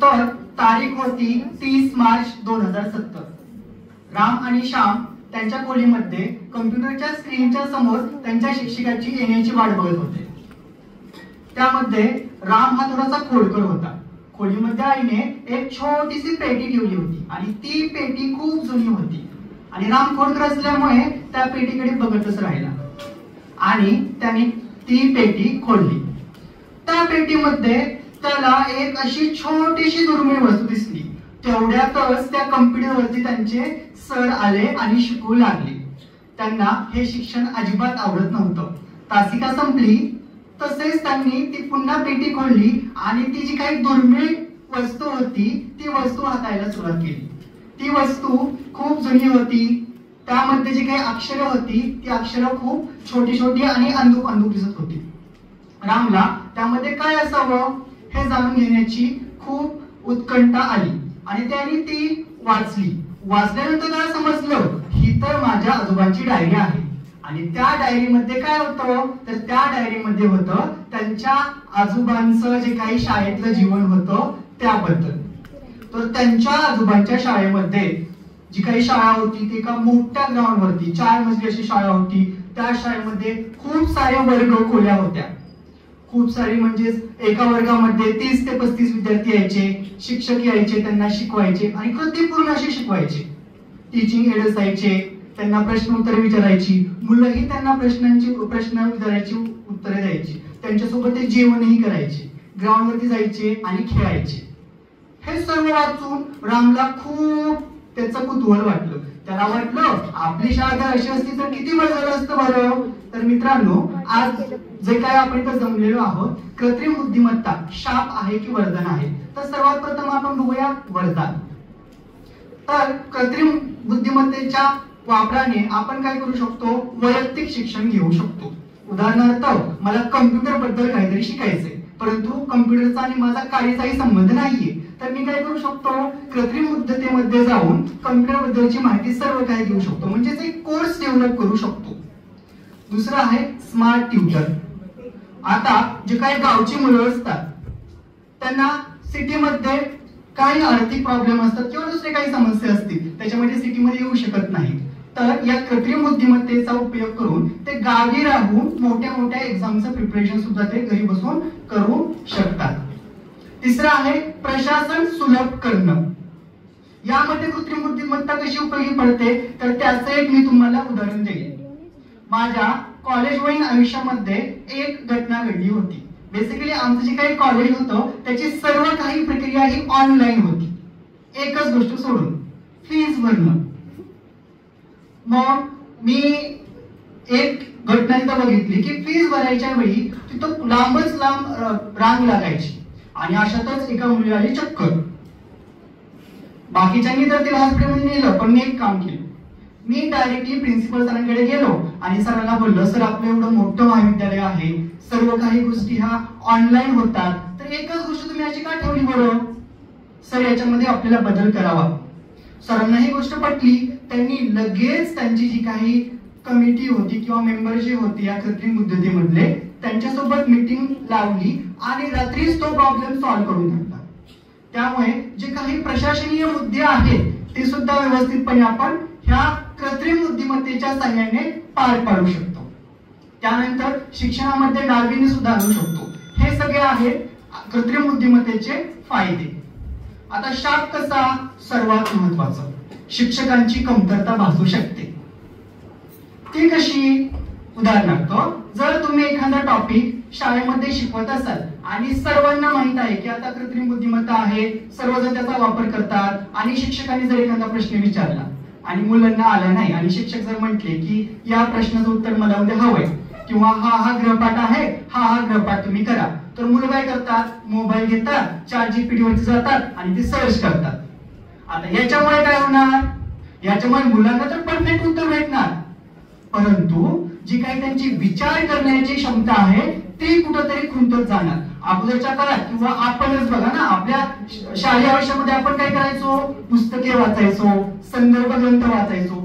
तर तारीख होती 30 मार्च 2070. राम आणि श्याम त्यांच्या खोलीमध्ये कम्प्युटरच्या स्क्रीनच्या समोर त्यांच्या शिक्षकाची येण्याची वाट बघत होते. त्यामध्ये राम हा थोडासा खोडकर होता. खोलीमध्ये आईने एक छोटीशी पेटी ठेवली होती आणि ती पेटी खूप जुनी होती आणि राम खोडकर असल्यामुळे त्या पेटीकडे बघतच राहिला आणि त्याने ती पेटी खोलली. त्या पेटीमध्ये त्याला एक अशी छोटीशी दुर्मिळ वस्तू दिसली. तेवढ्यातच त्या कम्प्युटरवरती त्यांचे सर आले आणि शिकवू लागले. त्यांना हे शिक्षण अजिबात आवडत नव्हतं. तासिका संपली तसेच त्यांनी ती पुन्हा पेटी खोलली आणि ती जी काही दुर्मिळ वस्तू होती ती वस्तू हाताळायला सुरुवात केली. ती वस्तू खूप जुनी होती. त्यामध्ये जी काही अक्षरं होती ती अक्षरं खूप छोटी छोटी आणि अंधुक अंधुक दिसत होती. रामला त्यामध्ये काय असावं हे जाणून घेण्याची खूप उत्कंठा आली आणि त्याने ती वाचली. वाचल्यानंतर त्याला समजलं ही तर माझ्या आजोबांची डायरी आहे आणि त्या डायरीमध्ये काय होतं तर त्या डायरीमध्ये होतं त्यांच्या आजोबांचं जे काही शाळेतलं जीवन होतं त्याबद्दल. तर त्यांच्या आजोबांच्या शाळेमध्ये जी काही शाळा होती ती एका मोठ्या ग्राउंडवरती 4 मजली अशी शाळा होती. त्या शाळेमध्ये खूप सारे वर्ग खोल्या होत्या. खूप सारी म्हणजे एका वर्गामध्ये 30 ते 35 विद्यार्थी यायचे. शिक्षक यायचे, त्यांना शिकवायचे आणि कृतीपूर्ण असे शिकवायचे. टीचिंग एड असायचे, त्यांना प्रश्न उत्तरे विचारायची. मुलंही त्यांना प्रश्न विचारायची, उत्तरे द्यायची. त्यांच्यासोबत ते जेवणही करायचे, ग्राउंडवरती जायचे आणि खेळायचे. हे सर्व वाचून रामला खूप त्याचं कुतूहल वाटलं. त्याला वाटलं आपली शाळा जर अशी असती तर किती बरं झालं असतं बरं. तर मित्रांनो, आज जे काय आपण इथं जमलेलो आहोत, कृत्रिम बुद्धिमत्ता शाप आहे की वरदान आहे. तर सर्वात प्रथम आपण बघूया वरदान. तर कृत्रिम बुद्धिमत्तेच्या वापराने आपण काय करू शकतो, वैयक्तिक शिक्षण घेऊ शकतो. उदाहरणार्थ मला कम्प्युटर बद्दल काहीतरी शिकायचंय परंतु कम्प्युटरचा आणि माझा काहीचाही संबंध नाहीये. तर मी काय करू शकतो, कृत्रिम बुद्धिमत्तेमध्ये जाऊन कम्प्युटर बद्दलची माहिती सर्व काही घेऊ शकतो, म्हणजेच एक कोर्स डेव्हलप करू शकतो. दुसरं आहे स्मार्ट ट्युटर. आता जे काही गावची मुलं असतात त्यांना सिटीमध्ये काही आर्थिक प्रॉब्लेम असतात किंवा दुसरे काही समस्या असतील त्याच्यामध्ये सिटीमध्ये येऊ शकत नाही. तर या कृत्रिम बुद्धिमत्तेचा उपयोग करून ते गावी राहून मोठ्या मोठ्या एक्झामचं प्रिपरेशन सुद्धा ते घरी बसून करू शकतात. तिसरं आहे प्रशासन सुलभ करणं. यामध्ये कृत्रिम बुद्धिमत्ता कशी उपयोगी पडते तर त्याचं एक मी तुम्हाला उदाहरण देईन. माझ्या कॉलेजवरील आयुष्यामध्ये एक घटना घडली होती. बेसिकली आमचं जे काही कॉलेज होतं त्याची सर्व काही प्रक्रिया ही ऑनलाईन होती, एकच गोष्ट सोडून फीज भरणं. मग मी एक घटना इथं बघितली की फीज भरायच्या वेळी तिथं लांबच लांब रांग लागायची आणि अशातच एका मुलीला आली चक्कर. बाकीच्यांनी तर तिला हॉस्पिटलमध्ये नेलं पण मी एक काम केलं. मी डायरेक्टली प्रिन्सिपल सरांकडे गेलो आणि सरांना बोललो, सर आपलं एवढं मोठं महाविद्यालय आहे, सर्व काही गोष्टी ह्या ऑनलाईन होतात, तर एकच गोष्ट तुम्ही याची का ठेवली बरं. सर याच्यामध्ये आपल्याला बदल करावा. सरांना ही गोष्ट पटली. त्यांनी लगेच त्यांची जी काही कमिटी होती किंवा मेंबर जे होते या कृत्रिम बुद्धिमत्तेमधले त्यांच्यासोबत मीटिंग लावली आणि रात्रीच तो प्रॉब्लेम सॉल्व्ह करून टाकला. त्यामुळे जे काही प्रशासकीय मुद्दे आहेत ते सुद्धा व्यवस्थितपणे आपण ह्या कृत्रिम बुद्धिमत्तेच्या सहाय्याने पार पाडू शकतो. त्यानंतर शिक्षणामध्ये नाविन्य सुद्धा आणू शकतो. हे सगळे आहेत कृत्रिम बुद्धिमत्तेचे फायदे. आता शाप कसा, सर्वात महत्वाचं शिक्षकांची कमतरता भासू शकते. ती कशी, उदाहरणार्थ जर तुम्ही एखादा टॉपिक शाळेमध्ये शिकवत असाल आणि सर्वांना माहित आहे की आता कृत्रिम बुद्धिमत्ता आहे, सर्वजण त्याचा वापर करतात आणि शिक्षकांनी जर एखादा प्रश्न विचारला आणि मुलांना आला नाही आणि शिक्षक जर म्हटले की या प्रश्नाचं उत्तर मला उद्या हवंय किंवा हा गृहपाठ आहे, हा गृहपाठ तुम्ही करा, तर मुलं काय करतात, मोबाईल घेतात, ChatGPT वरती जातात आणि ते सर्च करतात. आता याच्यामुळे काय होणार, याच्यामुळे मुलांना तर परफेक्ट उत्तर भेटणार परंतु जी काही त्यांची विचार करण्याची क्षमता आहे ती कुठेतरी खुंटत जाणार. अगोदरच्या काळात किंवा आपणच बघा ना, आपल्या शालेय आयुष्यामध्ये आपण काय करायचो, पुस्तके वाचायचो, संदर्भ ग्रंथ वाचायचो.